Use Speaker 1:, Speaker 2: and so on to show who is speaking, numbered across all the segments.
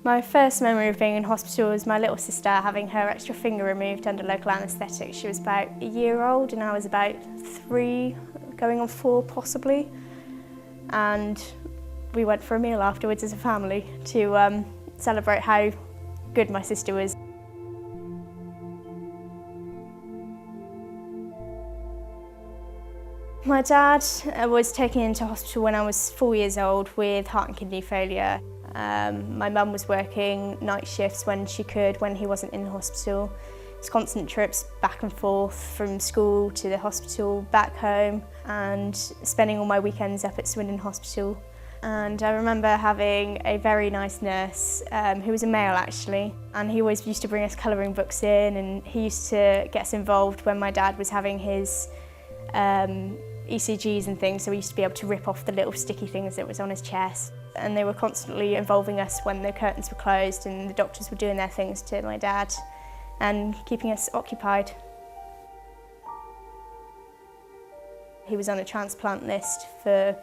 Speaker 1: My first memory of being in hospital was my little sister having her extra finger removed under local anaesthetic. She was about a year old and I was about 3, going on 4 possibly. And we went for a meal afterwards as a family to celebrate how good my sister was. My dad was taken into hospital when I was 4 years old with heart and kidney failure. My mum was working night shifts when she could, when he wasn't in hospital. It's constant trips back and forth from school to the hospital, back home, and spending all my weekends up at Swindon Hospital. And I remember having a very nice nurse, who was a male actually, and he always used to bring us colouring books in, and he used to get us involved when my dad was having his ECGs and things, so we used to be able to rip off the little sticky things that was on his chest. And they were constantly involving us when the curtains were closed and the doctors were doing their things to my dad and keeping us occupied. He was on a transplant list for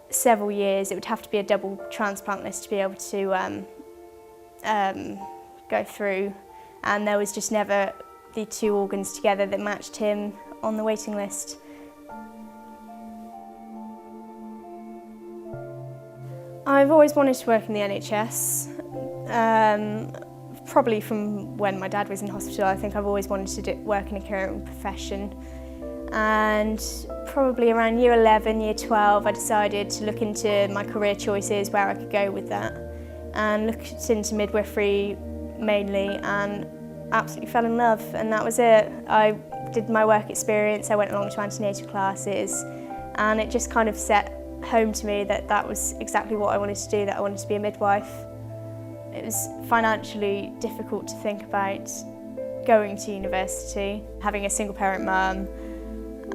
Speaker 1: several years. It would have to be a double transplant list to be able to go through, and there was just never the 2 organs together that matched him on the waiting list. I've always wanted to work in the NHS. Probably from when my dad was in hospital, I think I've always wanted to work in a caring profession. And probably around year 11, year 12, I decided to look into my career choices, where I could go with that, and looked into midwifery mainly, and absolutely fell in love, and that was it. I did my work experience, I went along to antenatal classes, and it just kind of set home to me that that was exactly what I wanted to do, that I wanted to be a midwife. It was financially difficult to think about going to university, having a single parent mum,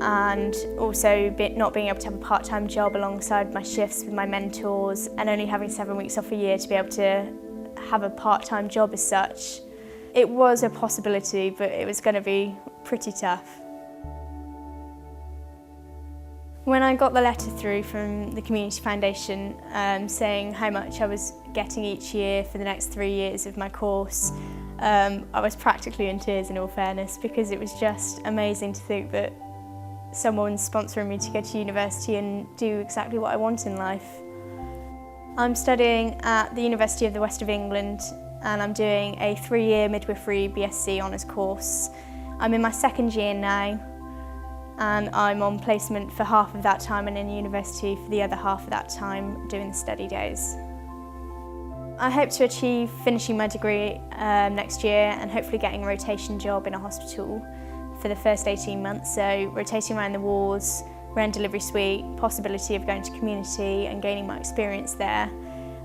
Speaker 1: and also not being able to have a part-time job alongside my shifts with my mentors, and only having 7 weeks off a year to be able to have a part-time job as such. It was a possibility, but it was going to be pretty tough. When I got the letter through from the Community Foundation saying how much I was getting each year for the next 3 years of my course, I was practically in tears, in all fairness, because it was just amazing to think that someone's sponsoring me to go to university and do exactly what I want in life. I'm studying at the University of the West of England, and I'm doing a 3-year midwifery BSc honours course. I'm in my 2nd year now, and I'm on placement for half of that time and in university for the other half of that time doing the study days. I hope to achieve finishing my degree next year and hopefully getting a rotation job in a hospital for the first 18 months, so rotating around the wards, around delivery suite, possibility of going to community and gaining my experience there.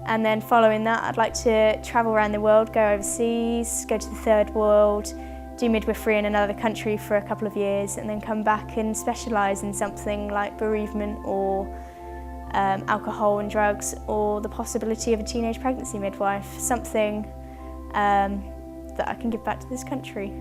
Speaker 1: And then following that, I'd like to travel around the world, go overseas, go to the third world, do midwifery in another country for a couple of years, and then come back and specialise in something like bereavement or alcohol and drugs, or the possibility of a teenage pregnancy midwife, something that I can give back to this country.